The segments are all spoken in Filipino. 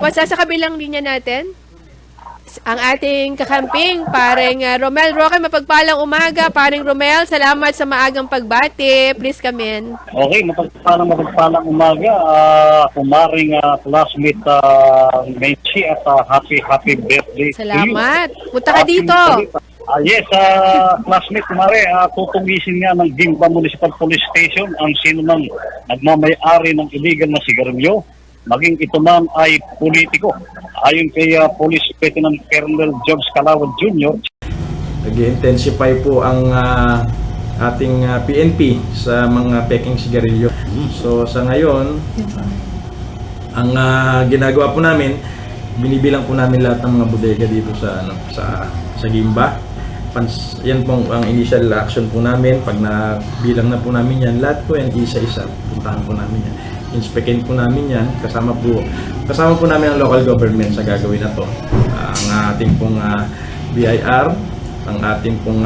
Sa kabilang linya natin, ang ating kakamping, paring Romel Roque, mapagpalang umaga. Paring Romel, salamat sa maagang pagbati. Please come in. Okay, mapagpalang umaga. Kumaring classmate Menchi at happy birthday Salamat. to you. Punta ka dito. Yes, classmate kumare, tutugisin nga ng Gimba Municipal Police Station ang sino mang nagmamay-ari ng illegal na sigarilyo, maging ito man ay politiko. Ayon kay Police Lieutenant Colonel George Calawad Jr., nag-intensify po ang ating PNP sa mga peking sigarilyo. So sa ngayon, ang ginagawa po namin, binibilang po namin lahat ng mga bodega dito sa Gimba. Yan po ang initial action po namin. Pag nabilang na po namin yan, lahat po yan isa-isa, puntahan po namin yan. Inspekin po namin yan, kasama po namin ang local government sa gagawin na to. Ang ating pong BIR, ang ating pong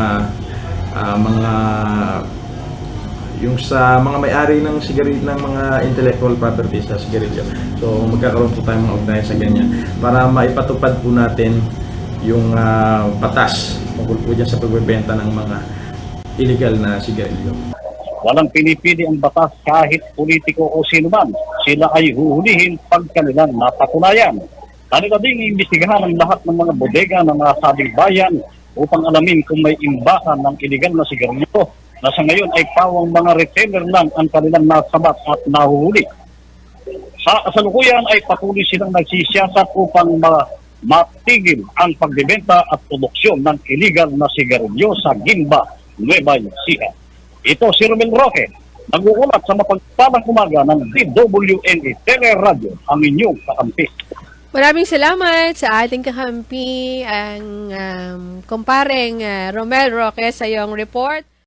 yung sa mga may-ari ng sigarilyo, ng mga intellectual properties sa sigarilyo. So magkakaroon po tayong mga ugnayan sa ganyan para maipatupad po natin yung batas tungkol po dyan sa pagbebenta ng mga illegal na sigarilyo. walang pinipili ang batas kahit politiko o sino man. Sila ay huhulihin pag kanilang napatunayan. Kanila ding iimbestigahan ang lahat ng mga bodega ng mga sabing bayan upang alamin kung may imbakan ng iligal na sigarilyo na sa ngayon ay pawang mga retailer lang ang kanilang nasabat at nahuhuli. Sa kasalukuyan ay patuloy silang nagsisiyasat upang matigil ang pagbebenta at produksyon ng iligal na sigarilyo sa Gimba, Nueva Ecija. Ito si Romel Roque, nag-uulat sa mapagpalang umaga ng DWNE Teleradyo, ang inyong kakampi. Maraming salamat sa ating kakampi, ang kumpareng Romel Roque sa iyong report.